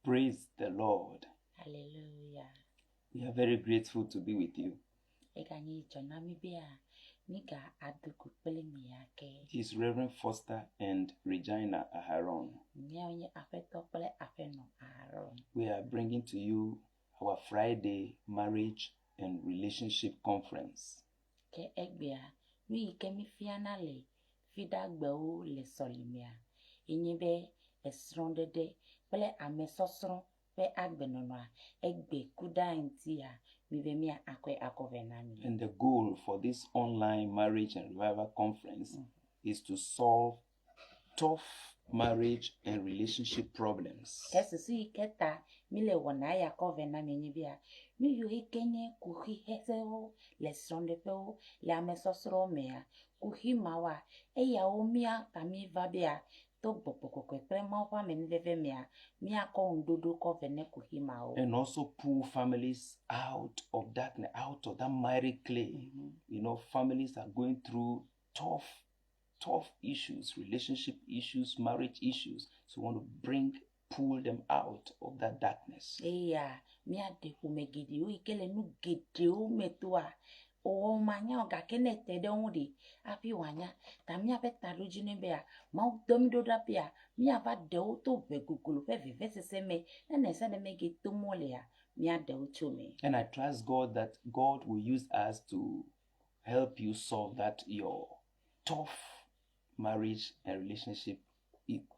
Praise the Lord. Hallelujah. We are very grateful to be with you. Eganyi jonami bia niga aduku pelimi yake. It is Reverend Foster and Regina Aharon. Nyeonye afeto pele afeno Aaron. We are bringing to you our Friday Marriage and Relationship Conference. Ke egbea nui kemi fiana le fida gbeu le solimia. Inyebe esrondede pele amesosron pe agbenonoa egbe kuda intia mibemia akwe akovenami. And the goal for this online Marriage and Revival Conference is to solve tough marriage and relationship problems. Kesusi keta mile wana ya kovenami nyibia. Mi yuhi kenye kuhi heseo le sondepeo le amesosro mea kuhi mawa eya omia kami vabia to bopokokwe prema wa menveve mea mia ko ndodo kovene kuhi mao. And also pull families out of darkness, out of that miry clay. You know, families are going through tough issues, relationship issues, marriage issues. So we want to pull them out of that darkness. Eya mia de kumegidi u ikele nu gede u metua o manya o gakene tede onde afi wanya ta mia peta lojine bea ma o domido dapia mia va de o to begugulu fe vive seseme na se de mege to mole ya mia de o chome. And I trust God that God will use us to help you solve your tough marriage and relationship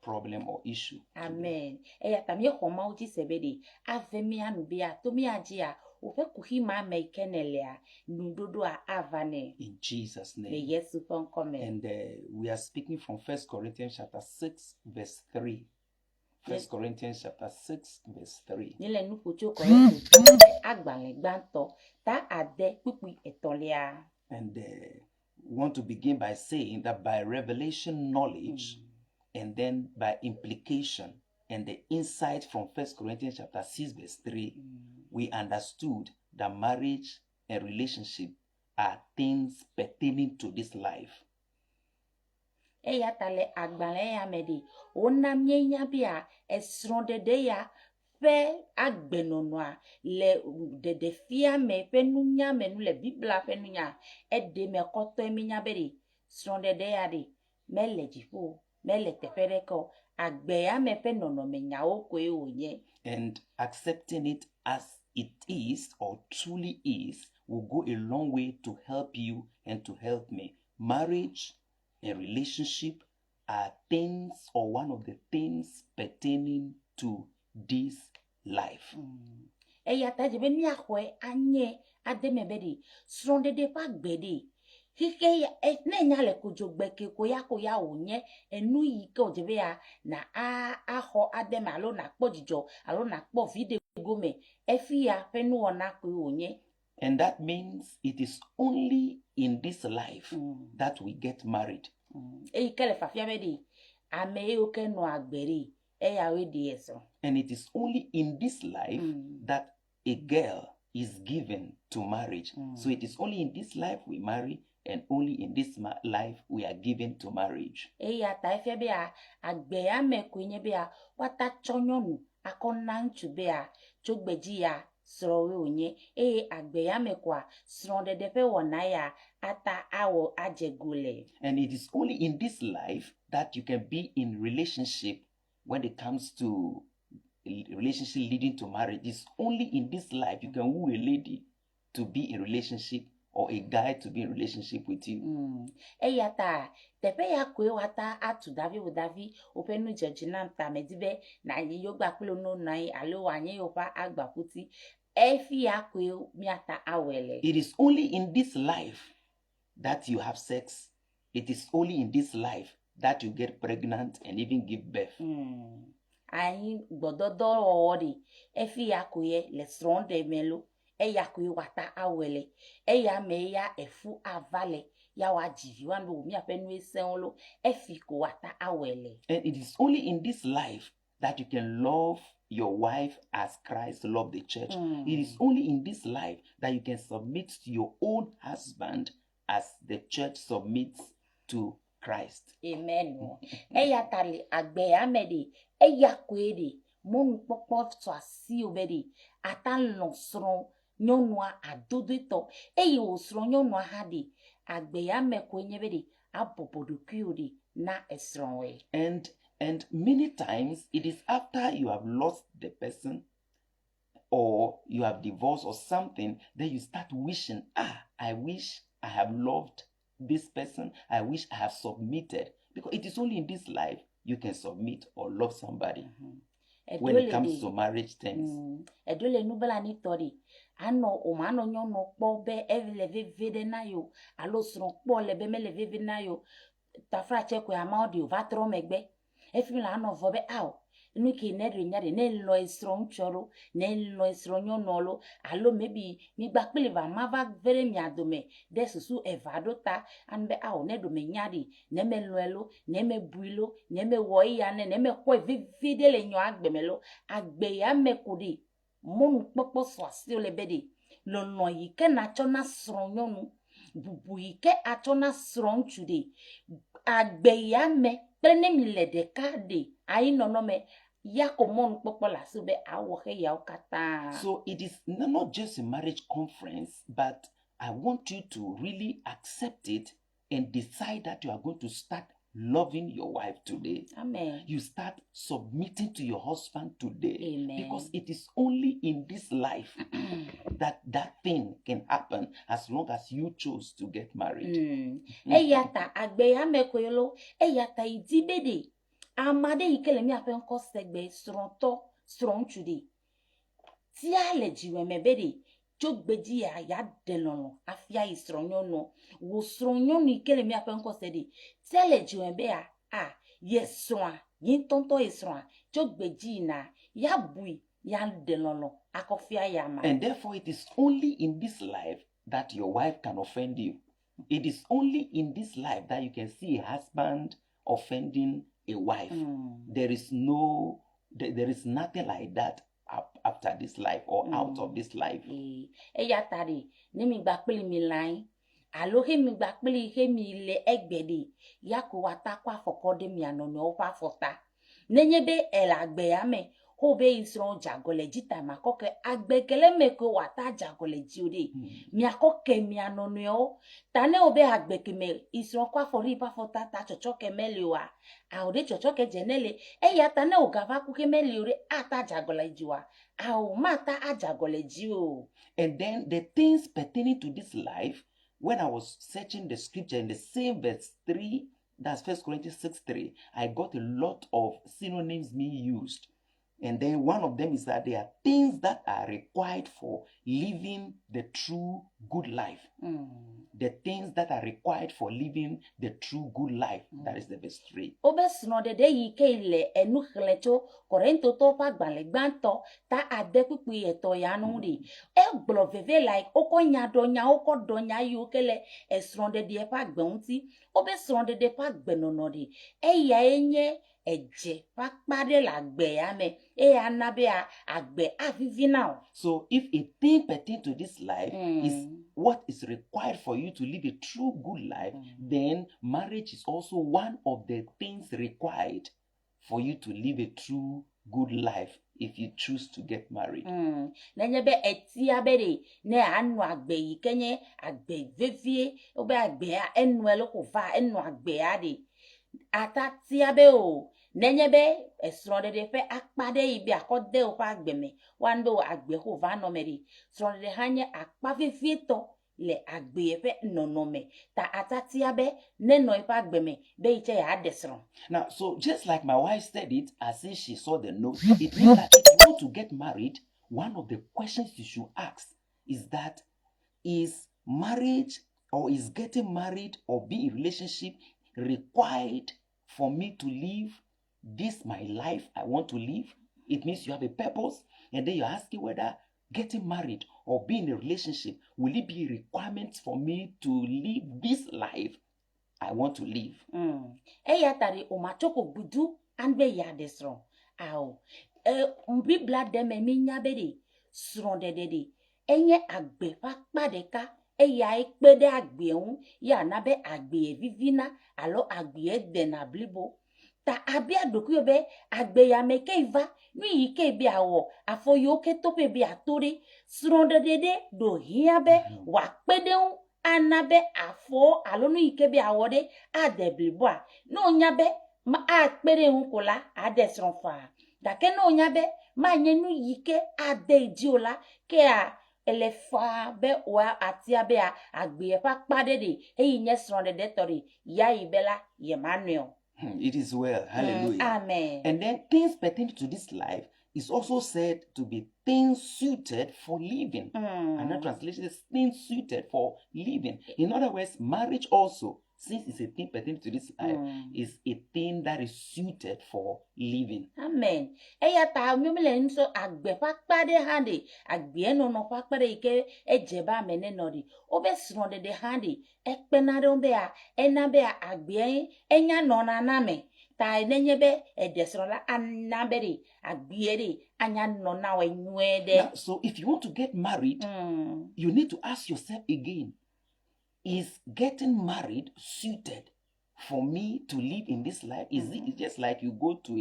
problem or issue. Amen. Eya ta mi homa uji sebedi ave mi anu bia to mi ajia o fe kuhima me ikenelea ndodo a avane In Jesus' be name. Yesu fon come. And we are speaking from 1 Corinthians chapter 6 verse 3. 1 Corinthians chapter 6 verse 3. Nile nuku choko agbale gbanto ta ade pipi etolia. And we want to begin by saying that by revelation knowledge and then by implication and the insight from 1 Corinthians chapter 6 verse 3, we understood that marriage and relationship are things pertaining to this life. Eya tale agbale ya medi ona mienya bia esrondede ya fe agbenonoa le de fia me fe nunya me nu le bibla fe nunya ede me koto eminya bedi srondede ya di mele jifu mele tefereko agbe ya me fe nono menya okwe onye. And accepting it as it is or truly is will go a long way to help you and to help me. Marriage and relationship are things or one of the things pertaining to this life. Eya tajibe ni akwe anye ademebedi srondede pa gbedi hike ya nenya le kujogbeke koya onye enu yike ojebe ya na aho ademe alo na kpojijo alo na kpo video gome efi ya fenu ona kwe onye. And that means it is only in this life that we get married. Eyi kele fafia bedi ame yoke no agberi eya we di eso. And it is only in this life that a girl is given to marriage. So it is only in this life we marry, and only in this life we are given to marriage. Eya ta efe bia agbe ya me kwenye bia wata chonyonu akona nchu bia chogbeji ya srowe onye agbe ya me kwa srondede fe wona ya ata awo ajegule. And it is only in this life that you can be in relationship when it comes to relationship leading to marriage. It's only in this life you can woo a lady to be in relationship or a guy to be in relationship with you. Eya ta tepe ya kwe wata atu davi openu jejina mta medibe na yogba kulo no nai alo wanye yopa agba puti efi ya kwe miata awele. It is only in this life that you have sex. It is only in this life that you get pregnant and even give birth. Ayi gbododo ori efi ya kwe le stronde melo eya kwe wata awele eya me ya efu avale ya wajivi wando mi apenu esenlo efi ko wata awele. And it is only in this life that you can love your wife as Christ loved the church. It is only in this life that you can submit to your own husband as the church submits to Christ. Amen. Eya tali agbe amedi eya kwedi Mon papa so asi obedi. Ata lonsron. Nyonwa adodoto. Eyi osron nyonwa hadi. Agbe ya mekwenye bedi. Abobodukiodi na esronwe. And many times it is after you have lost the person or you have divorced or something, then you start wishing, I wish I have loved this person. I wish I have submitted. Because it is only in this life you can submit or love somebody when it comes to marriage things. Edole nubala ni tori. Ano omano nyono po be evele vede na yo. Alo sron po lebe me leve na yo. Tafra cheko ya maudi o vatro megbe. Efimila ano vobe ao. Nuki nedri nyade ne lo esron choro ne lo esron nolo alo maybe mi bakpele va mava vere mi adome desusu evadota anbe ao ne do me nyade ne me loelo ne me builo ne me woya ne me ko vivide le nyo agbemelo agbe ya mekudi mon popo so asi le bedi lo no yi ke na chona sron nyonu bubu yi ke achona sron chude agbe ya me prene mi le de kade ai no me. So it is not just a marriage conference, but I want you to really accept it and decide that you are going to start loving your wife today. Amen. You start submitting to your husband today. Amen. Because it is only in this life that thing can happen as long as you chose to get married. Eyata agbeya mekoyolo, eyata idibede. Amade ikele mi apen ko segbe stron chude. Ti ale jiwe mebede jogbeji ya delono afia isronyo no wo stronyo ni ikele mi apen ko sede. Ti ale jiwe be yesron yin tonto isron jogbeji na ya bui ya delono akofia ya ma. And therefore it is only in this life that your wife can offend you. It is only in this life that you can see a husband offending a wife. There is nothing like that after this life or out of this life. Eya tari ni mi gbapeli mi lain alo he mi gbapeli he mi le egbede yako wata kwa fokode mi anono kwa fota nenyebe elagbe ame ho be isron jagole jita makoke agbekele meko wata jagole jiode mi akoke mi anono tane obe agbeke me isron kwa fori pa fota ta chochoke meliwa aode chochoke jenele eya tane ogava kuke meliore ata jagole jiwa au mata ajagole jiwo. And then the things pertaining to this life, when I was searching the scripture in the same verse 3, that's 1 Corinthians 6:3, I got a lot of synonyms being used. And then one of them is that there are things that are required for living the true good life. The things that are required for living the true good life. That is the verse 3. Obesno de yike enu khlecho Korento to pa gbanlegbanto ta adepipu eto yanu ri. Egbo veve like okonya donya yukele esron de pa gbeunti. Obesron de pa gbenono ri. Eya enye eje pakpade lagbe ame anabe agbe avivi now. So if a thing pertain to this life is what is required for you to live a true good life, then marriage is also one of the things required for you to live a true good life if you choose to get married. Nenyebe etiabere ne anu agbe yikenye agbe vevie obe agbe enu elokova enu agbe ade atatiabe o nenyebe esronde de fe akpade ibi akode o pa agbeme wando agbe ho va no meri sronde de hanye akpa vevie to le agbe fe nonome ta atatiabe ne no ipa agbeme be iche ya desron. Now, so just like my wife said it as if she saw the note, it means that if you want to get married, one of the questions you should ask is that, is marriage or is getting married or being in a relationship required for me to live this my life I want to live? It means you have a purpose, and then you're asking whether getting married or being in a relationship, will it be a requirement for me to live this life I want to live? Eya tari omachoko budu anbe ya desron. Ao mbibla deme minyabede sron de enye agbe pakpa deka eya ekpede agbe un ya nabe agbe vivina alo agbe dena blibo ta abia dokuyo be agbeyame ke iva nu yike bi awo afoyo ke tope bi atore sronde dede do hia be wa pedeun anabe afo alonu yike bi awo de adebliboa no nya be ma akpere hun kola adesronfa da ke no nya be ma nyenu yike ade idiola ke a elefa be wa atia be a agbe pa pade de eyi nye sronde de tori ya ibela Emmanuel. It is well. Hallelujah. Amen. And then things pertaining to this life is also said to be things suited for living. Another translation is things suited for living. In other words, marriage also, since it's a thing pertaining to this life, is a thing that is suited for living. Amen. Eya ta mumele nso agbe pakpade hande agbe no no pakpade ike ejeba mene nodi obe sronde de hande ekpenade onbe a enabe a agbe enya no na name ta enenye be edesrola anabere agbe de anya no na we nwede. Now, so if you want to get married, you need to ask yourself again, is getting married suited for me to live in this life? Is it just like you go to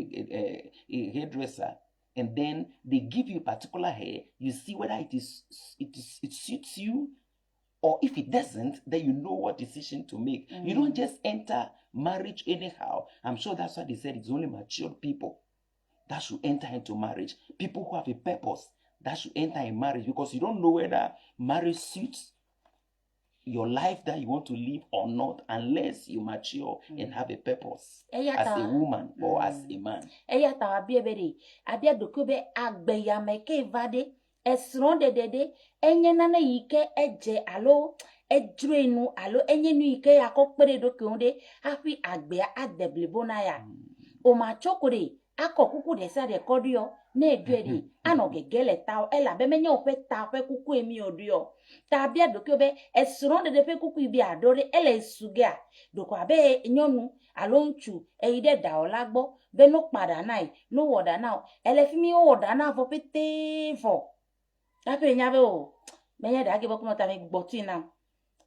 a hairdresser and then they give you particular hair, you see whether it suits you, or if it doesn't, then you know what decision to make. You don't just enter marriage anyhow. I'm sure that's why they said it's only matured people that should enter into marriage. People who have a purpose that should enter in marriage, because you don't know whether marriage suits your life that you want to live or not unless you mature and have a purpose as a woman or as a man. Eya ta abia dokube agbeyame ke vade esronde dede enye nana yike eje alo ejrenu alo enye nu yike akopere dokunde happy agbe adeblibona ya o ma chokore akokuku de sa de kodio na eduedi anogegele ta ela be menye ope ta pe kuku emi odio ta bia dokube esronde de pe kuku ibi adore ele suga doko abe nyonu alo nchu eide da olagbo be no pada nai no woda now ele fi mi woda na fo pete fo ta pe nya be o menye da ge bokuno ta me gbotina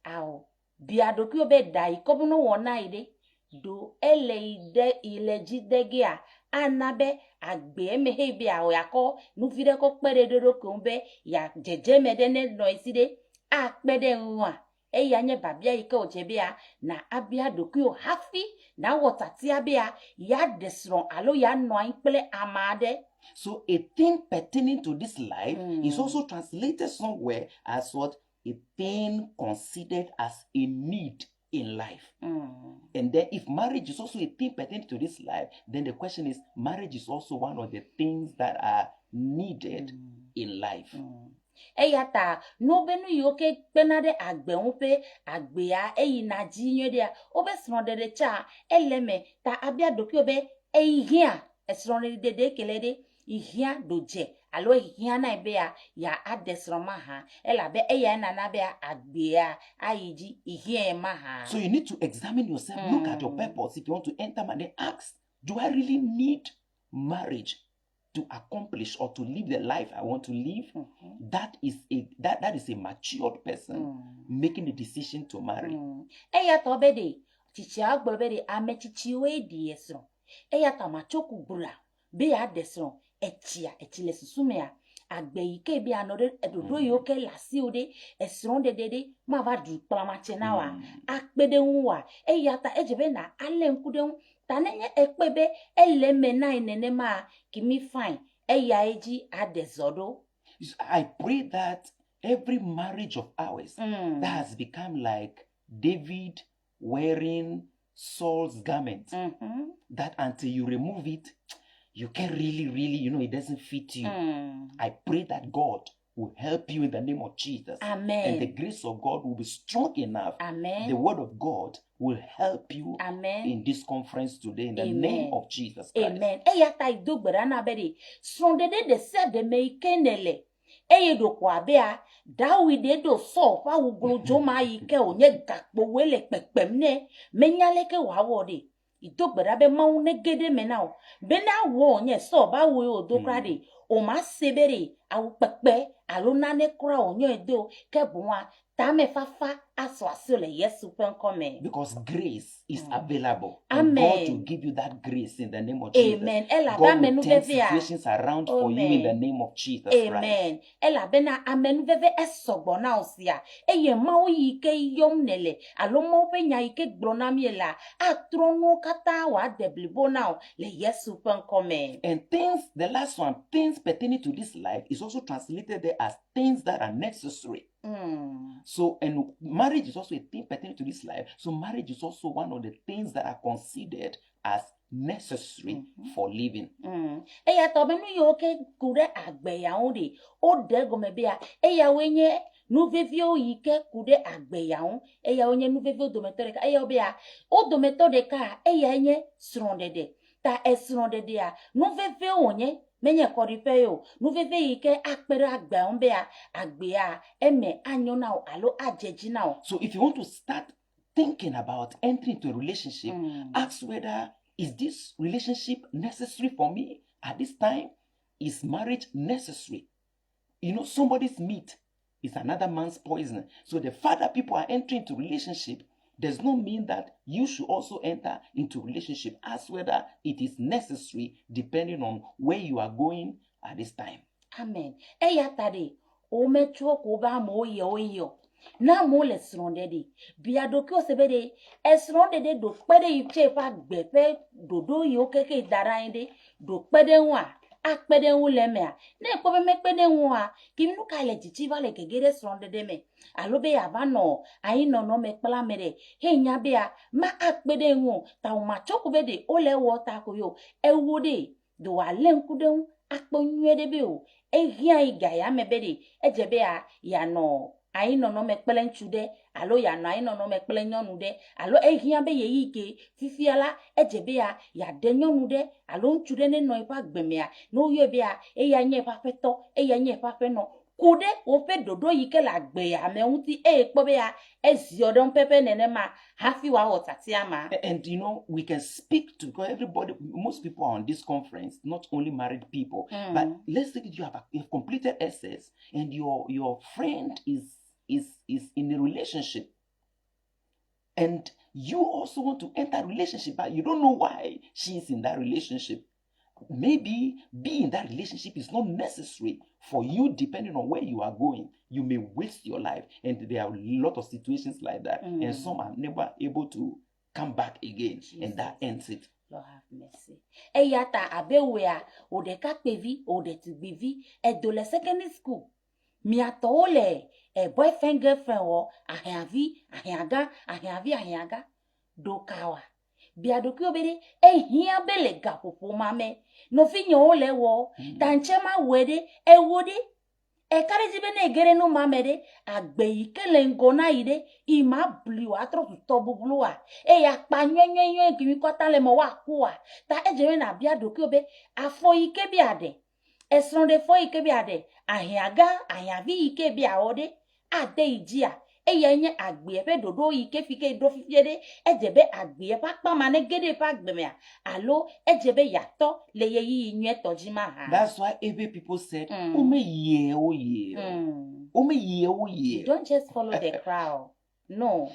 ao bia dokube da ikobu no wona ide do ele ide ile jidegea anabe agbe mehe bi awo yako nu vide ko pere dodo kombe ya jeje medene no iside a pede nwa e ya nye babia ike ojebia na abia dokio hafi na wotati abia ya desron alo ya no inple amade. So a thing pertaining to this life is also translated somewhere as what? A thing considered as a need in life. And then if marriage is also a thing pertaining to this life, then the question is, marriage is also one of the things that are needed in life. Eyata no benu yoke penade agbe unpe agbea eyi na jinyo dia obe sronde de cha eleme ta abia dokio be ehia esronde de kelede ihia doje alo ihia na bea ya adesroma ha elabe eya na bea agbea ayiji ihia ma ha. So you need to examine yourself, look at your purpose. If you want to enter and ask, do I really need marriage to accomplish or to live the life I want to live? That is a matured person making the decision to marry. Eya to bede chichi agbobede ame chichi we di esro eya ta machoku bula be ya desro echia echile susumea agbe ike bi anode edodo yoke lasi ode esron de ma va du plamache na wa akpede nwa eya ta ejebe na ale nkude tanenye ekpebe eleme na inene ma kimi fine eya eji adezodo. I pray that every marriage of ours that has become like David wearing Saul's garment, that until you remove it, you can't really, it doesn't fit you. I pray that God will help you in the name of Jesus. Amen. And the grace of God will be strong enough. Amen. The word of God will help you in this conference today in the name of Jesus Christ. Amen. Eya ta idogbara na bede sonde de se de me ikenele eye do kwa bea Dawide do so fa uglojo ma ike onye gakpo wele pepem ne menyale ke wa wode idogbara be ma une gede me na o be na wo onye so ba wo odokra de o ma sebere awu pepe alo na ne kura onye edo ke bunwa ta me fafa aso aso le Yesu penkome. Because grace is available. Amen. And God will give you that grace in the name of Jesus. Amen. Ela God ba will menu turn veve a. situations around for you in the Amen. name of Jesus Christ. Amen. Ela bena amenu veve esogbo na osia. Eye ma oyi ke yom nele. Alo ma openya ike grona miela. Atrono kata wa deblibo now. Le Yesu penkome. And things, the last one, things pertaining to this life is also translated there as things that are necessary. So, and marriage is also a thing pertaining to this life. So, marriage is also one of the things that are considered as necessary for living. Eya to benu yo ke kude agbe ya ode. O de gome bia. Eya wenye nu vevio yike kude agbe ya on. Eya wenye nu vevio dometore ka. Eya bia. O dometore ka. Eya enye srondede. Ta esrondede ya. Nu vevio onye. Menye koripe yo. Nu veve yike akpere agbe on bia. Agbe ya. Eme anyona o alo ajeji na o. So, if you want to start thinking about entering into a relationship, ask whether is this relationship necessary for me at this time? Is marriage necessary? You know, somebody's meat is another man's poison. So the fact that people are entering into relationship does not mean that you should also enter into relationship. Ask whether it is necessary depending on where you are going at this time. Amen. Eya tade. O mecho ko ba mo yo. Na mo le srondede. Biado ki o sebede. Esrondede do pede iche pa gbepe dodo yo keke darainde. Do pede nwa. Akpede nwu lemea. Ne ko be mekpede nwa. Kimi nu ka le jichiva le kegere srondede me. Alobe ya vano. Ayi no mekpala mere. He nya bea. Ma akpede nwu. Ta o macho kubede. Ole wota ko yo. Ewode. Do alen kude akpo nyede be o. Ehia iga ya mebede. Ejebe ya no. Ayi no mekpele nchude. Alo ya no ayi no mekpele nyonu de. Alo ehia be ye ike. Fifiala ejebe ya de nyonu de. Alo nchude ne no ipa gbemea. No ye be eya nye pa feto. Eya nye pa fe no. Kude ope dodo yike la gbe ya me unti ekpobe ya eziodon pepe nenema hafi wa otati ama. And you know, we can speak to, because everybody, most people are on this conference, not only married people. But let's say that you have completed SS and your friend is in a relationship. And you also want to enter a relationship, but you don't know why she is in that relationship. Maybe being in that relationship is not necessary for you, depending on where you are going. You may waste your life, and there are a lot of situations like that, and some are never able to come back again, and that ends it. Lord have mercy. Eyata abewea odeka pevi odetugbivi edole secondary school. Miatole boyfriend girlfriend wo ahiaga dokawa. Biadoki obede ehia bele gapopo mame no finyo ole wo tanchema wede ewode kariji be na egere no mamede agbe ikele ngona ide ima blu atro to bubluwa ya pa nyenyenyen kimi kotale mo wa kuwa ta ejere na biadoki obe afo ike biade esronde fo ike biade ahiavi ike biaode ade ijia yenye agbe pe dodo ike fike do fifiede ejebe agbe pa pa mane gede pa gbemea alo ejebe yato le yeyi nyu etojima ha. That's why every people said ome ye o ye ome ye o ye. You don't just follow the crowd. No.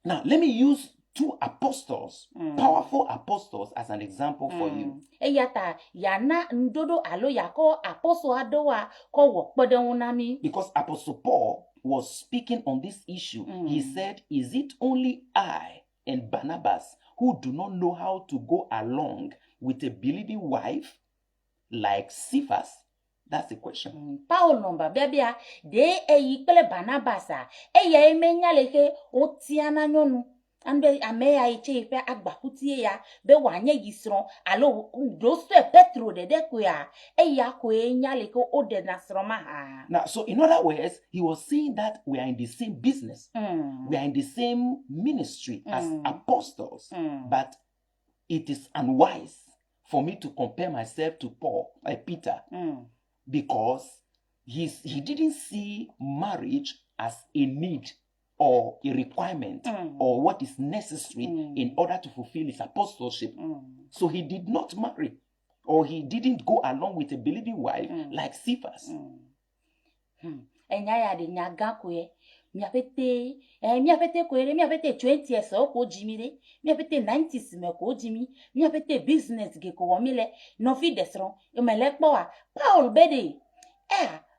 Now let me use two apostles, powerful apostles, as an example for you. Eyata yana ndodo alo yako apostle adowa ko wo pode unami. Because Apostle Paul was speaking on this issue. He said, is it only I and Barnabas who do not know how to go along with a believing wife like Cephas? That's the question. Paul nomba bebia de yikele Barnabasa emenya leke otiana nyonu. Ambe ameya iche ife agbakutie ya be wanye yisron alo dosto Petro de ya eya ko enya leko ode nasroma ha. Now, so in other words, he was saying that we are in the same business. We are in the same ministry as apostles. But it is unwise for me to compare myself to Peter, because he didn't see marriage as a need or a requirement or what is necessary in order to fulfill his apostleship. So he did not marry, or he didn't go along with a believing wife like Cephas. Enyaya de nyagakwe miapete miapete koere miapete 20 so ko jimire miapete 90s me ko jimi miapete business ge ko womile no fi desron e mele po a Paul bede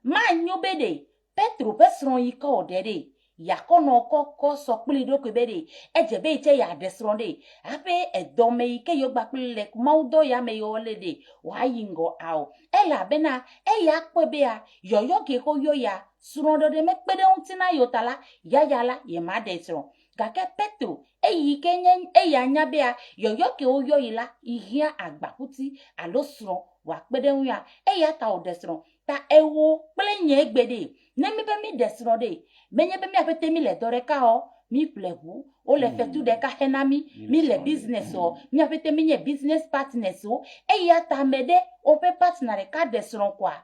ma nyo bede Petro pesron yi ko dede yakono koko sokpili do kwebede ejebe iche ya desronde ape edome ike yo gbapili le maudo ya me yo lede wa yingo ao ela bena ya kwebe a yoyo ke ko yo ya surondo de mekpede untina yotala ya yala ye ma desron gake Petro eyi kenye ya nyabe a yoyo ke o yo ila ihia agbakuti alo suron wa kpede unya ya ta o desron ta ewo plenye gbede nemi be mi desronde menye be mi apete mi le doreka o mi plebu o le fetu de ka henami mi le business o mi apete mi nye business partners o ya ta mede o pe partner ka desron kwa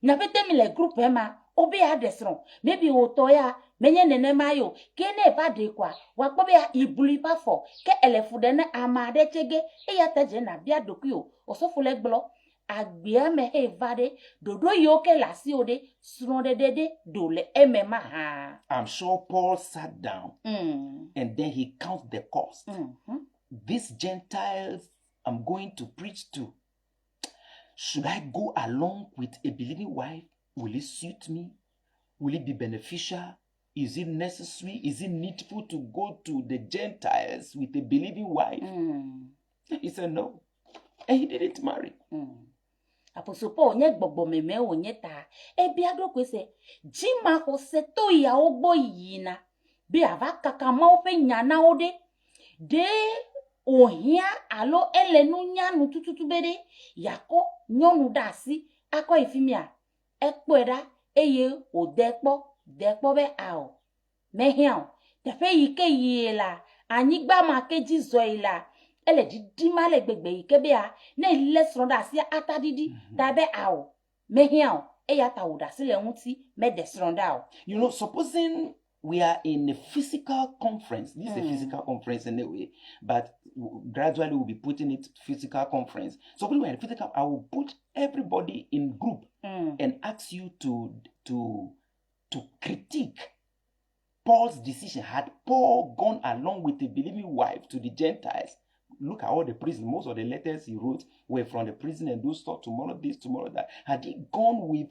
mi apete mi le group ema o be a desron maybe o to ya menye nene mayo kene ba de kwa wa ko be a ibuli pa fo ke elefu de na amade chege ya ta je na bia dokio o so fule gbo agbia me evade dodo yoke lasi ode suronde dede dole emema ha. I'm sure Paul sat down and then he counted the cost. These Gentiles I'm going to preach to, should I go along with a believing wife? Will it suit me? Will it be beneficial? Is it necessary? Is it needful to go to the Gentiles with a believing wife? He said no. And he didn't marry. Apostle Paul nye gbogbo meme o nye ta bia do kwese jima ko se to ya ogbo yina bi ava kaka ma o fe nyana ode de ohia alo elenu nyanu tututu bede yako nyonu dasi akọ ifimia ekpoeda eye o depo be ao mehian tefe yike yela anigba ma keji zoila ele di male gbegbe ikebe a na ile sronda si atadidi tabe ao mehian ya tawuda sile nti me de sronda o. You know, supposing we are in a physical conference, this is a physical conference anyway, but gradually we'll be putting it physical conference. So when we're in physical, I will put everybody in group and ask you to critique Paul's decision. Had Paul gone along with a believing wife to the Gentiles? Look at all the prison. Most of the letters he wrote were from the prison and those stuff, tomorrow this, tomorrow that. Had he gone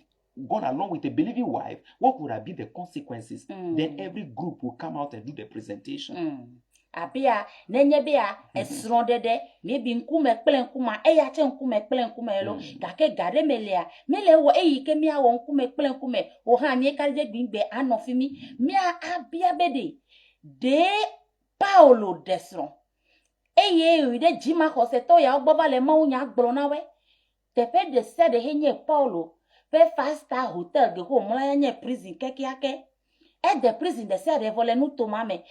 along with a believing wife, what would have been the consequences? Then every group will come out and do the presentation. Abia nenye bia esronde de maybe nkume kple nkuma ya che nkume kple nkume lo gake gade melia mele wo ke mia wo nkume kple nkume o ha mi ka je gbingbe anofimi mia abia bede de Paulo desron de jima ko se to ya ogbo le ma unya gboro na we tepe de se de henye Paulo pe 5-star hotel ge ko mla nye prison kekiake de prison de se de vole nu to mame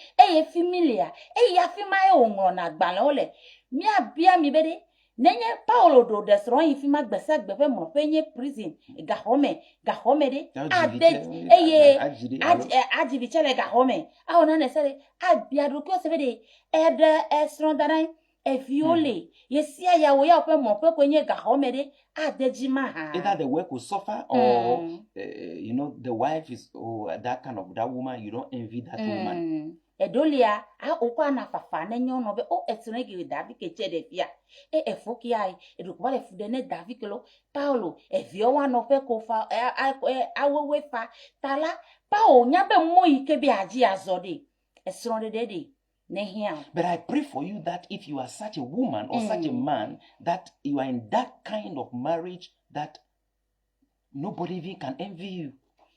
familia ya fima onro na gbale ole mi abia mi bede nenye Paulo do desron yi fima gbese gbefe mo fe nye prison ga home de ade ajibi chele ga home awona ne se abia do ko se bede esron daran viole yesia ya wo ya pe mo pe ko nye ga home de adejima ha. Either the work will suffer or you know, the wife is that kind of that woman, you don't envy that woman. Edolia okwa na fafa na nyo no be etinege David ke chede fia efoki ai edukwa le fude ne David lo Paulo evio wa no fe ko fa awewe fa tala pa onya be mo ike bi aji azode esronde de nehia. But I pray for you that if you are such a woman or such a man, that you are in that kind of marriage that nobody even can envy you.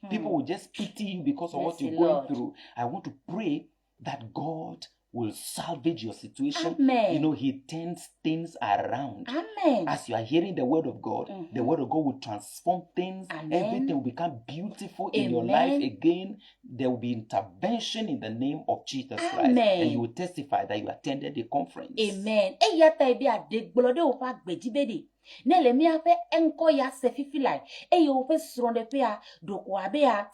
People will just pity you because of what you're going through. I want to pray that God will salvage your situation. Amen. You know, he turns things around. Amen. As you are hearing the word of God, the word of God will transform things. Amen. Everything will become beautiful in your life again. There will be intervention in the name of Jesus Christ. And you will testify that you attended the conference. Amen. Eyata ebi adegbolode ofa gbejibede. Nele mi afe enko ya se fifilai. Eyo ofe suronde pe a doko abe a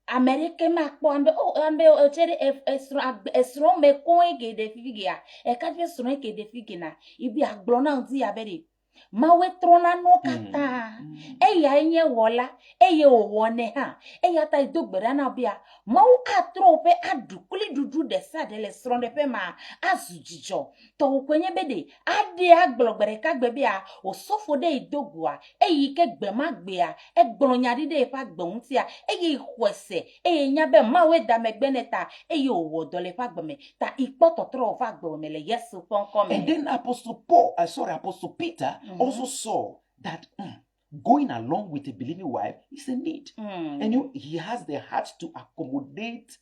America ma kpo ambe o chere esro me ko ege de figia e ka fe sro ege de figina ibi agblo na nti abede ma we trona no kata ha eya enye wola eye owone ha eya ta idogbera na bia mau atro pe adukuli dudu de sa de le sronde pe ma azujijo to kwenye bede ade aglogbere ka gbe bia osofo de idogua eyi ke gbe ma gbe a egbronya di de pa gbon ti a eyi hwese eyi nya be ma we da megbeneta eyi owo dole pa gbeme ta ipototro fa gbeme le yesu ponko me. And then Apostle Peter also saw that going along with a believing wife is a need. And he has the heart to accommodate.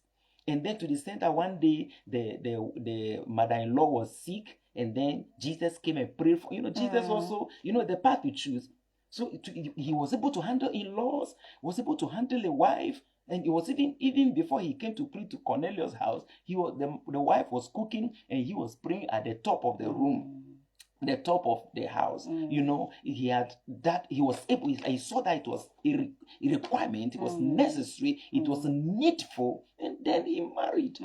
And then to the center, one day the mother-in-law was sick, and then Jesus came and prayed for, Jesus also, the path we choose. So he was able to handle in-laws, was able to handle a wife. And it was even before he came to pray to Cornelius' house, the wife was cooking and he was praying at the top of the room, the top of the house. He had that, he was able, he saw that it was a requirement, it was necessary, it was needful, and then he married.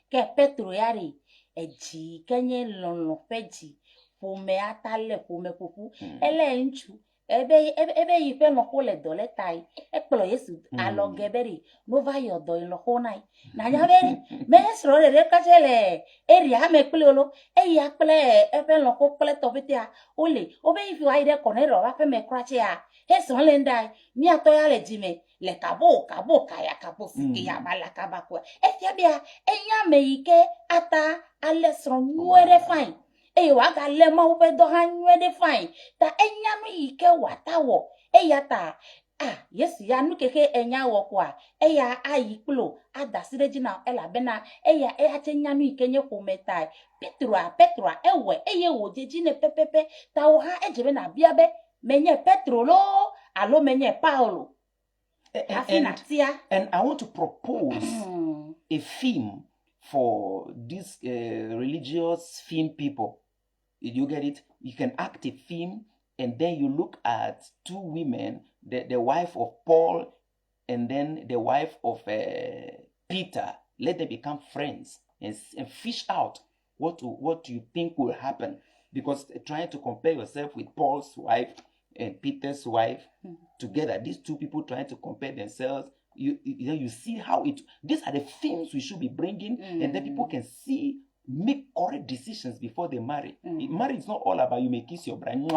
Ke Petro yari eji kenye lono peji fume atale fume pupu ele nchu ebe yipe no kole dole tai ekplo Yesu alo geberi no va yodo lo honai na nya beri mesro re kachele eri ha me kplo eyi akple ebe lo ko kple to bitia ole obe ifi wa ide konero wa fe me krache ya heso le ndai mi ato ya le jime le kabo kaya kabo siki ya bala kabako efia bia enya me ike ata alesro nwere fine wa ga le ma ube do ha nwere fine ta enya no ike watawo ta yes ya nu keke enya wo kwa eya ayi kplo adasire jina ela bena eya chenya nu ike nye ko metai Petro ewe eye wo jeji ne pepepe ta o ha ejebe na biabe menye Petro lo alo menye Paulo. And I want to propose a theme for these religious theme people. Did you get it? You can act a theme, and then you look at two women, the wife of Paul and then the wife of Peter. Let them become friends and fish out what you think will happen. Because trying to compare yourself with Paul's wife and Peter's wife together, these two people trying to compare themselves, you see how these are the themes we should be bringing, and then people can make correct decisions before they marry. Marriage is not all about you may kiss your bride.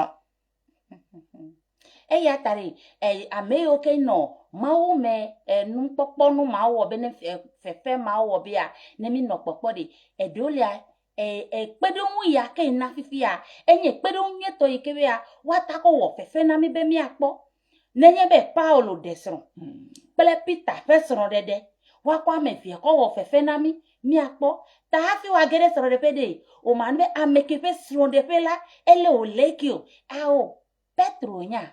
Tari ame okay no mawo me nu popo nu mawo be ne fefe mawo bia ne mi no popo de edolia pedonwu ya ke na fifia enye pedonwu to ikewe ya watako wo fefe na mi be mi akpo nenye be Paulo desron pele Peter fesron dede wakwa me fie ko wo fefe na mi akpo ta hafi wa gere soro de pede o man be ameke fe sron de pela ele o lekio ao Petro nya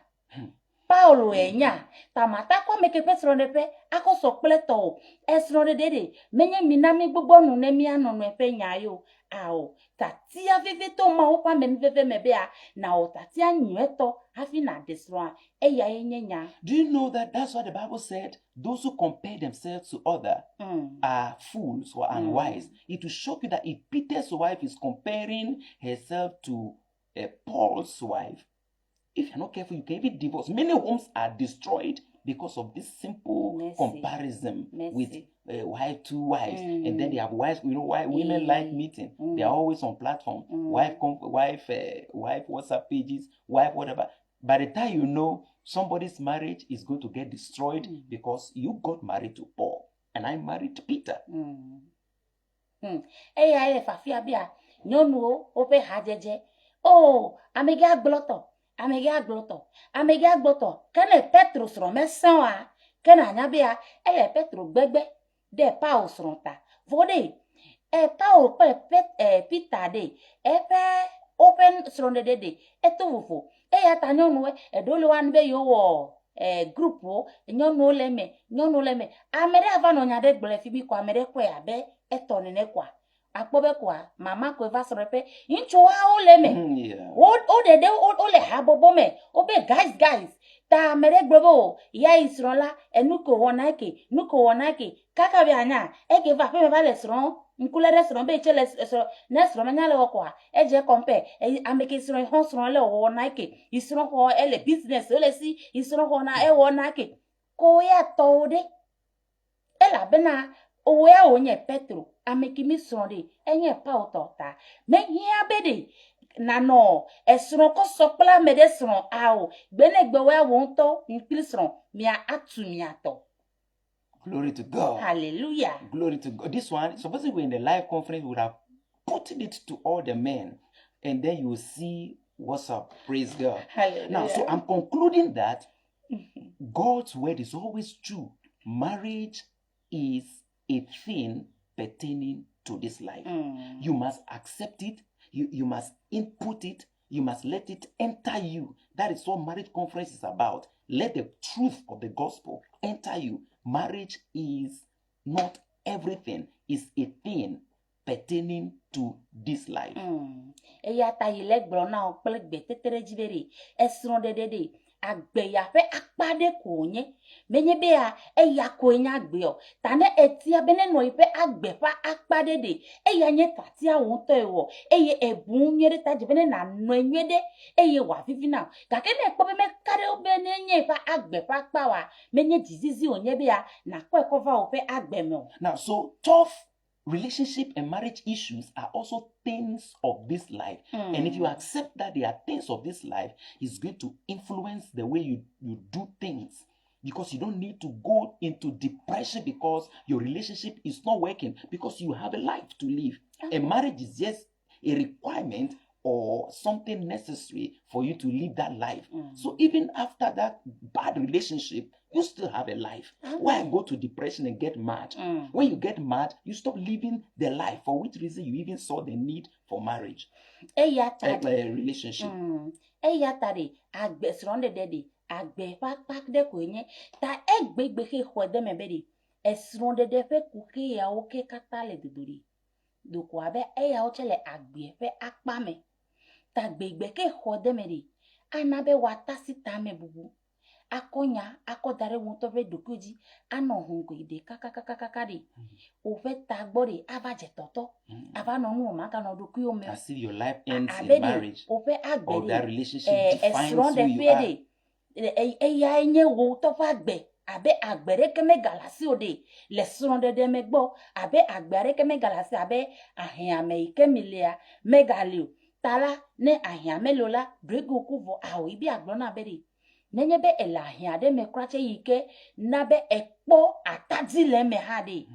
Paulo enya tamata kwa meke fe sron de pe akoso pleto esron de dede menye minami gbogbo nu ne mi anonu efe nya yo ao tatia vive to ma o kwa me vive me bia na o tatia nyeto hafi na desron eya enyenya. Do you know that's what the Bible said? Those who compare themselves to others are fools or unwise. It will shock you that if Peter's wife is comparing herself to Paul's wife, if you're not careful, you can even divorce. Many homes are destroyed because of this simple comparison with wife, two wives, and then they have wives. You know why women like meeting? They are always on platform. Wife WhatsApp pages, wife whatever. By the time you know, somebody's marriage is going to get destroyed because you got married to Paul and I married to Peter. Fafia bia nyonu ope hajeje. Oh, amega bloto. Kene Petro sron mesan wa kene anyabia ele Petro gbegbe de Paul sron ta vode Paul Peter de pe open sron de etofo ya ta nyonu edolo wan be yo wo group wo nyonu leme amere ava no nya de gbele fi bi ko amere ko ya be etoni ne kwa akpobe kwa mama ko va srepe incho wa o leme o de o le ha bobo me obe guys ta mere gbobo ya isrola nuko wonake kaka bi anya e ke va pe me va le sron nkule de sron be chele sron ne sron nya le kwa eje compare ameke sron hon sron le wo na ke isron ho ele business ele si isron ho na e wo na ke ko ya to de ela bena o ya onye petro ameke mi sron de enye pa otota me hia be de na no esron ko sopla me de sron ao gbenegbe wa won to nkili sron mia atu mia to. Glory to God. Hallelujah. Glory to God. This one, supposing we're in the live conference, we would have put it to all the men, and then you will see what's up. Praise God. Hallelujah. Now, so I'm concluding that God's word is always true. Marriage is a thing pertaining to this life. You must accept it. You must input it. You must let it enter you. That is what marriage conference is about. Let the truth of the gospel enter you. Marriage is not everything. It's a thing pertaining to this life. Eya ta ile gbro na opele gbe tetere jibere esron de agbe ya fe akpade ko nye menye be ya eya ko nya agbe o tane etia bene no ipe agbe fa akpade de eya nye tatia won to ewo eye ebun nyere ta jibene na no enwede eye wa fifi na ka ke ne kpo be me kare obe ne nye fa agbe fa pa wa menye disease onye be ya na ko cover ope agbe me o. Now, so tough relationship and marriage issues are also things of this life. And if you accept that they are things of this life, it's going to influence the way you do things. Because you don't need to go into depression because your relationship is not working, because you have a life to live. And marriage is just a requirement or something necessary for you to live that life. So even after that bad relationship, you still have a life. Why go to depression and get mad? When you get mad, you stop living the life for which reason you even saw the need for marriage, a relationship. Agbe sronde de agbe pak de kwenye ta egbe ke khode me bedi esronde de fe kuke ya oke katale duduri do kwa be ya o chele agbe fe akpame ta gbegbe ke khode me di anabe watasi ta me bubu akonya akodare won to fe dokuji ano hunko ide kaka di o fe ta gbori abaje toto aba no nu ma kana doku yo me As if your life ends in marriage o fe agbe or that relationship defines who you are. Eya enye wo to fa agbe abe agbere keme galasi ode le sronde de megbo abe agbere keme galasi abe ahiame ikemilea megalio tala ne ahiame lola brego kuvo awo ibi agbona beri nenye be elahia de me krache yike na be ekpo atadile me hade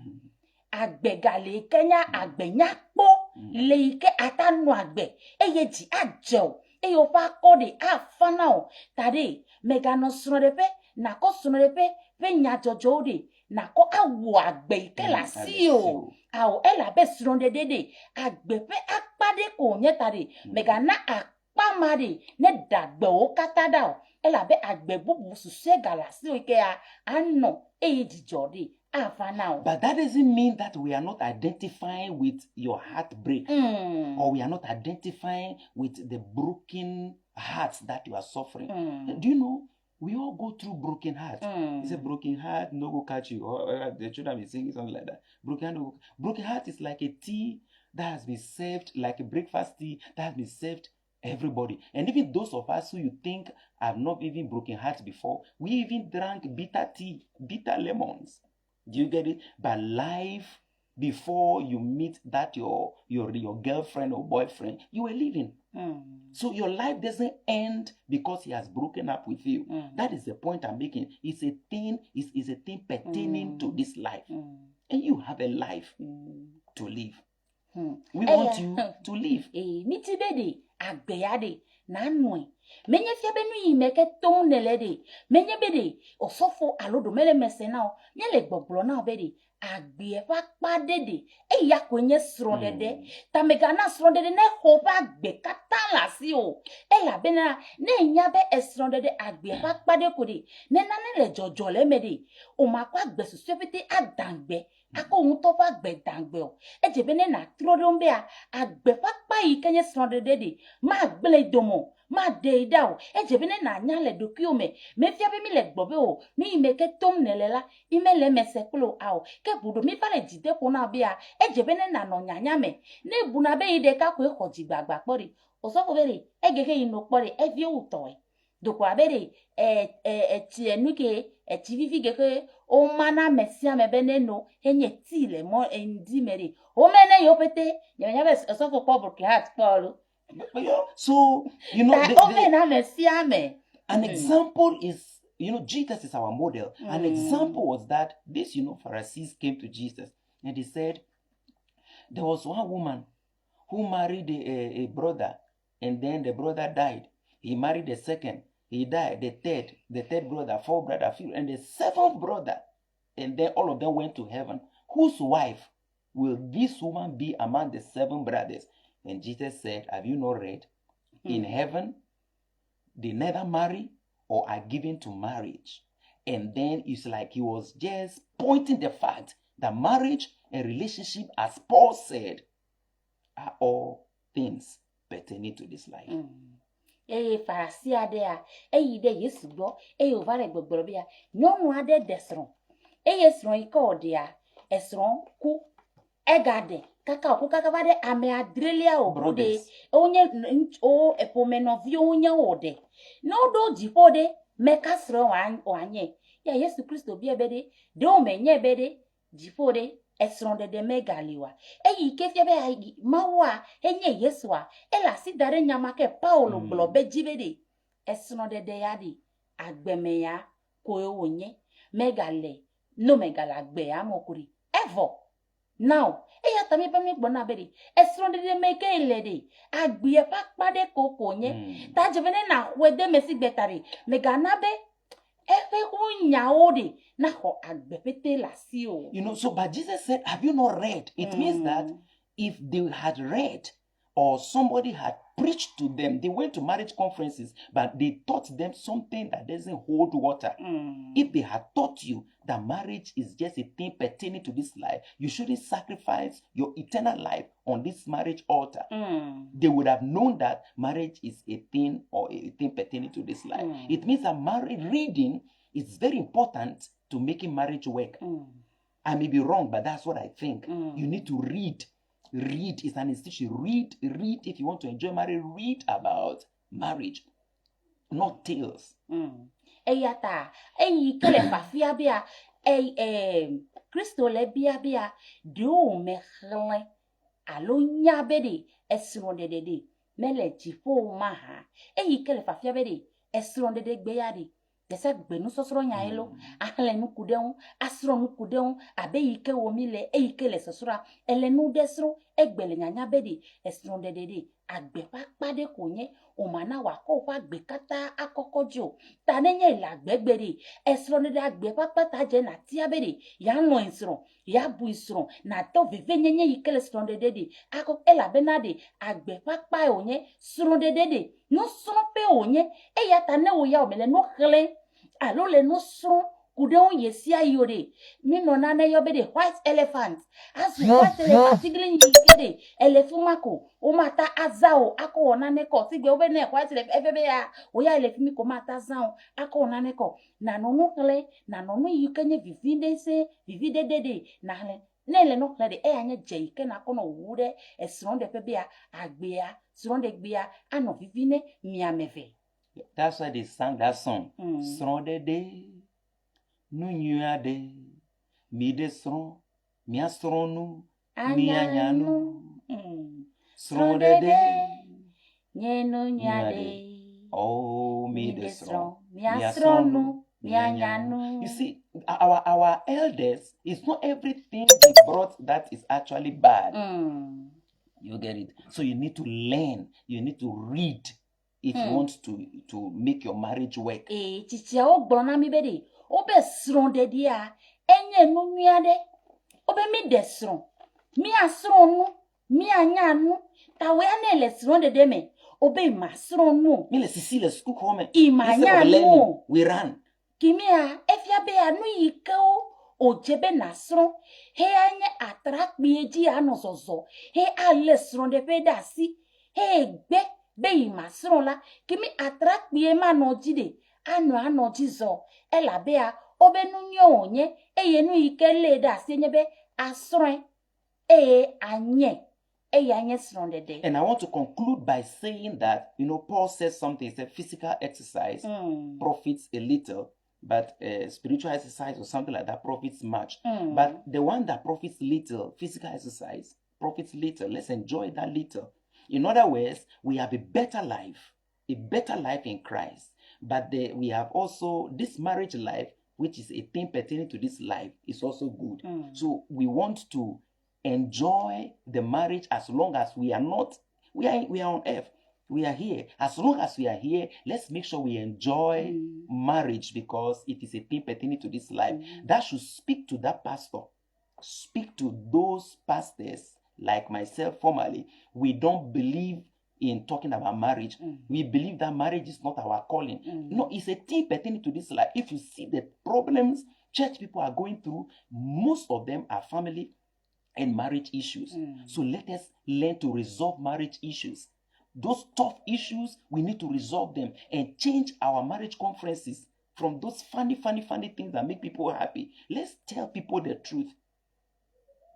agbe gale kenya agbe nyakpo le yike atanu agbe eye ji ajo eyo fa kode afana o tade megano snorepe na ko snorepe pe nya jojo de na ko awo agbe ikela si o awo ela be sronde dede agbe pe akpade ko nye tade megana akpamade ne dagbe o katada o ela be agbe bubu suse galasi o ke a ano eyi dijode afana o. But that doesn't mean that we are not identifying with your heartbreak or we are not identifying with the broken hearts that you are suffering. Do you know, we all go through broken hearts. It's a broken heart, no go catch you. Or the children be singing something like that. Broken heart is like a tea that has been served, like a breakfast tea that has been served everybody. And even those of us who you think have not even broken hearts before, we even drank bitter tea, bitter lemons. Do you get it? But life, before you meet that your girlfriend or boyfriend, you were living. So your life doesn't end because he has broken up with you. That is the point I'm making. It's a thing, it's a thing pertaining to this life. And you have a life to live. We want you to live. Miti bede agbeyade na nwe menye fia benu yi meke ton nelede menye bede osofo alodo mele mesena o nyele gbogblo na bede agbe fa padede eya kwenye srodede tamega na srodede ne hoba agbe katala si o eya bena ne nya be esrodede agbe fa pade kodi ne na ne le jojo le mede o makwa agbe susefete adangbe ako un to fa agbe dangbe o eje bene na trodombe a agbe fa pa yi kenye srodede de ma gbele domo ma de dao ejebene na nya le dokio me fia be mi le gbobe o mi me ke tom nelela ime le meseklo ao ke budo mi fale jide ko na bia ejebene na no nyanya me ne buna be ide ka ko ekoji gbagba pori osofo bere egege ino pori evie uto e doko abere ti enuke ti vivi geke o mana mesia me bene no enye ti le mo endi mere o mene yo pete nyanya be osofo ko ke hat polo. So, you know, an example is, Jesus is our model. An example was that this, Pharisees came to Jesus and they said, there was one woman who married a brother and then the brother died. He married the second. He died. The third brother, fourth brother, fifth, and the seventh brother. And then all of them went to heaven. Whose wife will this woman be among the 7 brothers? And Jesus said, have you not read? In heaven, they neither marry or are given to marriage. And then it's like he was just pointing the fact that marriage and relationship, as Paul said, are all things pertaining to this life. Farasi adea, de Yesu gbo, ovare gbogboro bia, nyonu ade desron. Esron iko dia, esron ku egade. Kaka bade ame adrelia obude onye o epomenovio onye ode no do jipode mekasro wanye ya Yesu Kristo bi ebede de o menye ebede jipode esron de megaliwa kefie be mawa enye Yesu a ela si dare nyama ke Paulo globe jibede esron de yadi agbemeya ko onye megale no megala gbe amokuri ever. Now, tami pa mi gbona beri. Esron de meke elede. Agbiye pakpade koko nye. Ta jevene na wede mesi betari. Megana be efe unya ode na ho agbepete la sio. But Jesus said, have you not read? It means that if they had read or somebody had preached to them, they went to marriage conferences, but they taught them something that doesn't hold water. If they had taught you that marriage is just a thing pertaining to this life, you shouldn't sacrifice your eternal life on this marriage altar. They would have known that marriage is a thing or a thing pertaining to this life. It means that reading is very important to making marriage work. I may be wrong, but that's what I think. You need to read. Read is an institution. Read if you want to enjoy marriage. Read about marriage, not tales. Eyata, kele fafia bia, Kristo le bia, do mechle, alo nyabede, esron de, mele jipo maha, kele fafia bede, esron de gbeyade. Desa gbenu sosoro nya elo ahele nu kudeun asro nu kudeun abe ike womile ike le sosora ele nu desro egbele nya bedi esro de agbe pakpade konye o mana wa ko fa gbe kata akokojo ta nenye la gbegbere esro de agbe pakpata je na tia bedi ya no insro ya bu insro na to vive nyenye ike le esro de akok ela benade agbe pakpa onye sro de no sro pe onye ta ne wo ya o mele no khle alo le no sro kudeon yesia yore mi no na ne yobede white elephant asu white elephant tigling yikede elefumako o mata azao ako ona ne ko tigbe obe ne white elephant efebe ya o ya elefimi ko mata zao ako ona ne ko na no no kle na no no yikenye vivide dede na le nele no kle de anye je ike na kono wude esron de pebe ya agbea sron de gbea ano vivine miameve. That's why they sang that song. Sron de nu nyuade mi de sron mi asron nu mi anyanu sron de nyenu nyade oh mi de sron mi asron nu mi anyanu. You see, our elders, it's not everything they brought that is actually bad. You get it? So you need to learn, you need to read if you want to make your marriage work. Chichia o gbona mi bede obe sron de dia enye nu miade obe mi de sron mi asron nu mi anyanu tawe ane le sron de me obe ma sron nu mi le sisi le school home imanyanu we ran kimia efia be anu yiko ojebe na sron he anye atrak bieji anozozo he ale sron de pedasi he gbe Be masron la kimi attract biye ma no jide ano jizo ela bea obenu nyonye eyenu ikele da senyebe asron anye anye srondede. And I want to conclude by saying that, Paul says something. He said physical exercise profits a little, but spiritual exercise or something like that profits much. But the one that profits little, physical exercise, profits little. Let's enjoy that little. In other words, we have a better life in Christ. But we have also this marriage life, which is a thing pertaining to this life, is also good. So we want to enjoy the marriage as long as we are on earth. We are here. As long as we are here, let's make sure we enjoy marriage, because it is a thing pertaining to this life. That should speak to that pastor. Speak to those pastors like myself formerly. We don't believe in talking about marriage. We believe that marriage is not our calling. No, it's a thing pertaining to this life. If you see the problems church people are going through, most of them are family and marriage issues. So let us learn to resolve marriage issues. Those tough issues, we need to resolve them and change our marriage conferences from those funny things that make people happy. Let's tell people the truth,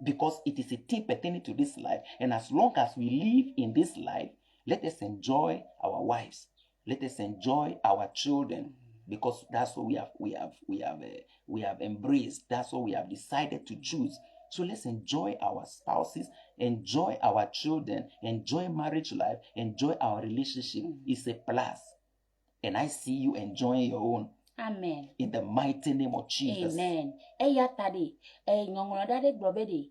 because it is a thing pertaining to this life. And as long as we live in this life, let us enjoy our wives. Let us enjoy our children, because that's what we have embraced. That's what we have decided to choose. So let's enjoy our spouses, enjoy our children, enjoy marriage life, enjoy our relationship. It's a plus. And I see you enjoying your own. Amen. In the mighty name of Jesus. Amen. Eya tadi, nyongolo dade globedi,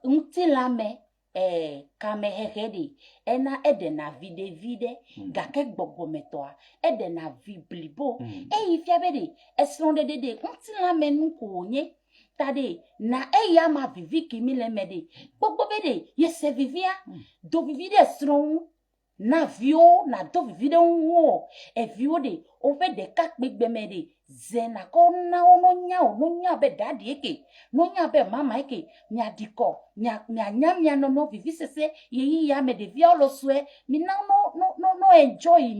untilame, kame hehedi, ena edena vide, gake gbogbo metoa, edena viblibo, ifyabedi, esronde dede, untilame nukonye, tade, na eya ma vivi kimile mede, gbogbo bede, yese vivia, do vivide esron, na vio na do vivide unwo, vio de, ofe de kak big bemede, zena ko na ono nya be daddy eke, no nya be mama eke, nya diko, nya no vivi sese, ye ya me de via lo swe, mi na no enjoy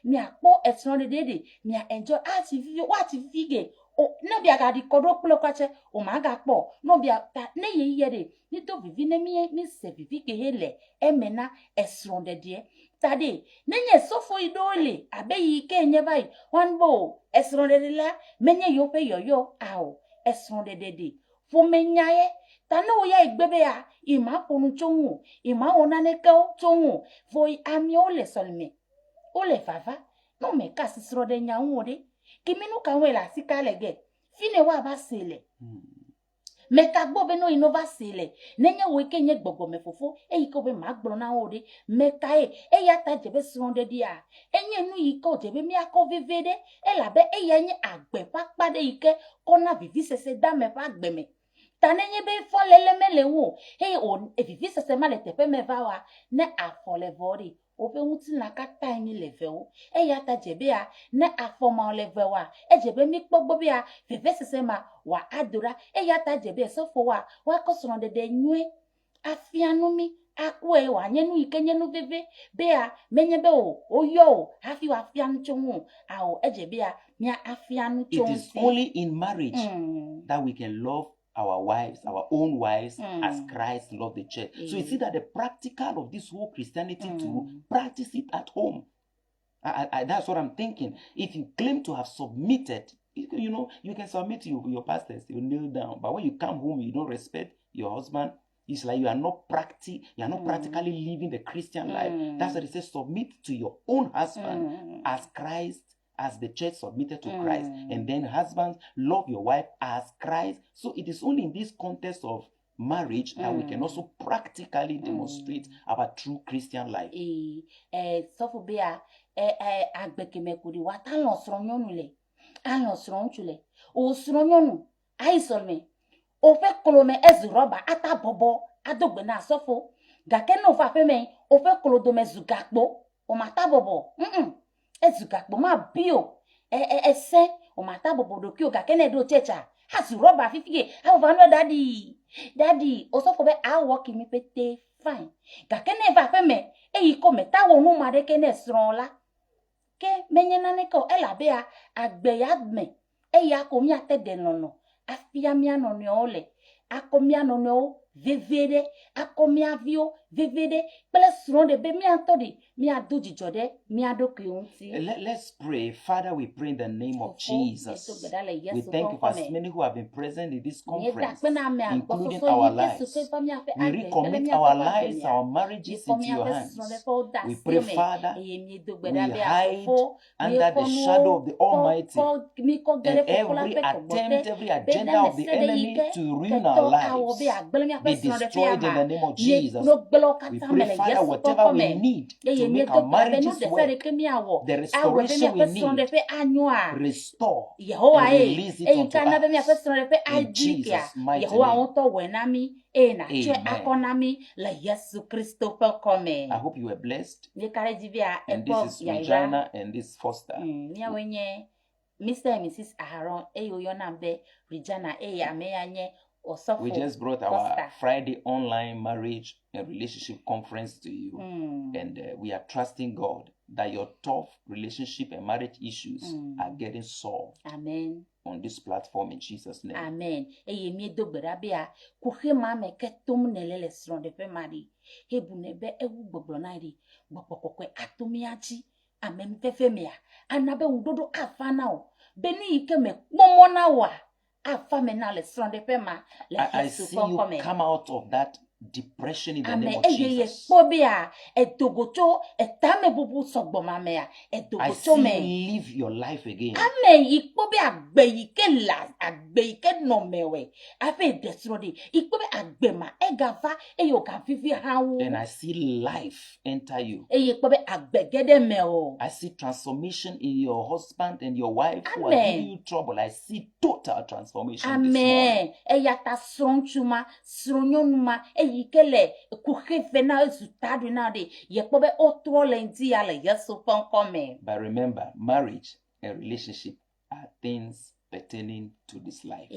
mi akpo esron de, mi enjoy ati vivi, wati vige, o no bia ga di kodo klokache o ma ga po no bia ta ne ye de ni to vivi ne mi se vivi ke hele emena esron de tade ne nye sofo idole abe yi ke nye bai wanbo esron de la menye yo pe yo ao esron de fo menyaye ta no ya igbebe ya ima ponu chonwu ima onane ka chonwu fo ami o le solme o le fafa no me ka sisro de nyawo de kiminu kanwe la sikalege fine wa ba sele me kagbo be no inova sele nenye weke nye gbogbo me fofo eyiko be magbro na ode me kai eyata jebe sonde dia enye nu yiko jebe mi akọ vevede elabe eyenye agbe pakpade ike kona vivi sese dame pa gbeme tanenye be fo lele wo o vivi sese male tepe me va wa ne afole vori ofe wuti na ka time level eyata jebe a ne afoma level wa ejebe mi kpogbo bia vivi sese ma wa adura eyata jebe sofo wa kosron de nyue afianumi akwe wa nyenu ikenyenu veve bea menyebe oyo hafi wa afianu chonwu awo ejebe a nya afianu chonwu. It is only in marriage that we can love our wives, our own wives, as Christ loved the church. So you see that the practical of this whole Christianity to practice it at home. That's what I'm thinking. If you claim to have submitted, you can submit to your pastors, you kneel down. But when you come home, you don't respect your husband. It's like you are not practically living the Christian life. That's what it says, submit to your own husband as Christ, as the church submitted to Christ. And then husbands, love your wife as Christ. So it is only in this context of marriage that we can also practically demonstrate our true Christian life. So bea agbekemekuri watalon sronyonu le. Alon sronchule. O sronyonu aisolme. O fe kolome ezuroba ata bobo adogbe na sofo. Gake no fa feme o fe kolodome zugakbo o mata bobo. Ezugakbo ma bio. Ese o mata bobo do ki o gake ne do checha. Azuroba fifige. Awo daddy. O sofo be a work mi pete fine. Gakene va pe me, ko me ta wo nu ma de kene sron la. Ke menyena ne ko elabea agbeya me. Ko mi ate de nono. Afia mi anono ole. Akomi anono vevede, akomi avio vevede. Pele sron de be mi antodi, mi adu jijode, mi adu kionti. Let's pray. Father, we pray in the name of Jesus. We thank you for as many who have been present in this conference, including our lives. We recommit our lives, our marriages into your hands. We pray, Father, we hide under the shadow of the Almighty, and every attempt, every agenda of the enemy to ruin our lives be destroyed in the name of Jesus. We pray, Father, whatever we need to make our marriages work, the restoration we need, restore and release it unto us. In Jesus' mighty name. Amen. I hope you were blessed. And this is Regina and this is Foster. Mr. and Mrs. Aharon, Yonambe, Regina, Ameyanye. We just brought our Friday online marriage and relationship conference to you. And we are trusting God that your tough relationship and marriage issues are getting solved. Amen. On this platform in Jesus' name. Amen. Mi do berabia kuhe mame ketum nelele sron de pe mari. Hebunebe ewu boblonari. Bopokokwe atumiachi. Amen fefemia. Anabe udodo afanao. Beni ike me momona wa. I see you come out of that depression in the name of Jesus. I see you live your life again. And I see life enter you. I see transformation in your husband and your wife who are giving you trouble. I see total transformation this morning. But remember, marriage and relationship are things pertaining to this life.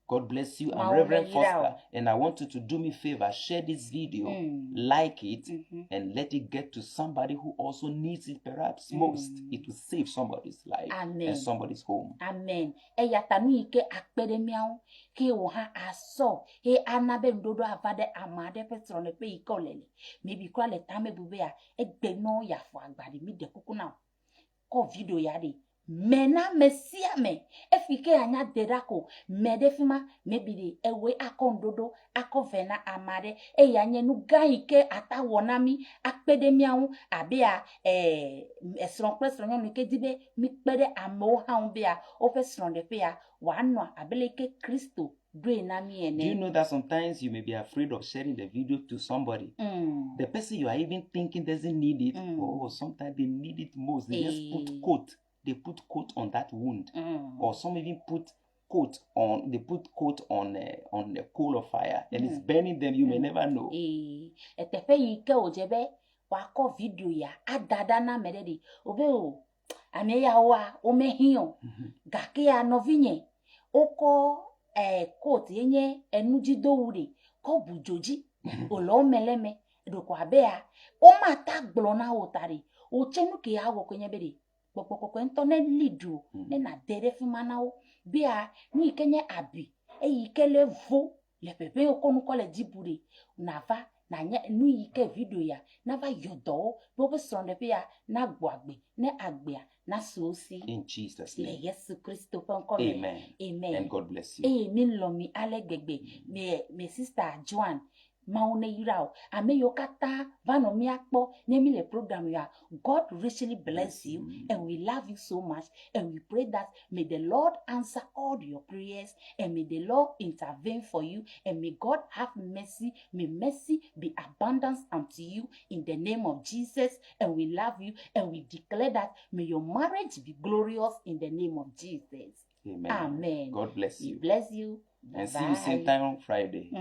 God bless you. I'm Reverend Foster, and I want you to do me a favor. Share this video, like it, and let it get to somebody who also needs it perhaps most. It will save somebody's life and somebody's home. Amen. Maybe call a time bubea, ya for agbadi mi de kukuna. Ko video yadi. Mena mesia me efike anya derako medefima mebidi ewe akondodo akovena amade eyanye nu gaike atawonami akpedemiawu abia esron presron nyu ke dibe mi pede amo haun bia ofesron de pia wano abeleke Kristo. Do you know that sometimes you may be afraid of sharing the video to somebody? The person you are even thinking doesn't need it. Oh, sometimes they need it most. They just put coat. They put coat on that wound, or some even put coat on. They put coat on the coal of fire, and it's burning them. You may never know. Wako video ya adada na meredi obeo ameya wa omehio gake ya novinye oko coat yenye enujido uri ko bujoji olo meleme doko abea o mata gblona otari o chenu ke awo kwenye bedi pokpokpo ntone lidu na dere fimanawo bia ni kenye abi eyikele vo le pepe okonu kole dibure nava na nya nu yike video ya nava yodo bobo sonde bia na gboagbe ne agbea na sosi in Jesus name. Yesu Kristo ponko. Amen. Amen. And God bless you. Mi lomi alegegbe me sister Joan maune yirao ameyo kata vano mi akpo nemi le program ya. God richly bless you and we love you so much and we pray that may the Lord answer all your prayers and may the Lord intervene for you and may God have mercy. May mercy be abundance unto you in the name of Jesus, and we love you and we declare that may your marriage be glorious in the name of Jesus. Amen. Amen. God bless you. Bless you. And see you same time on Friday.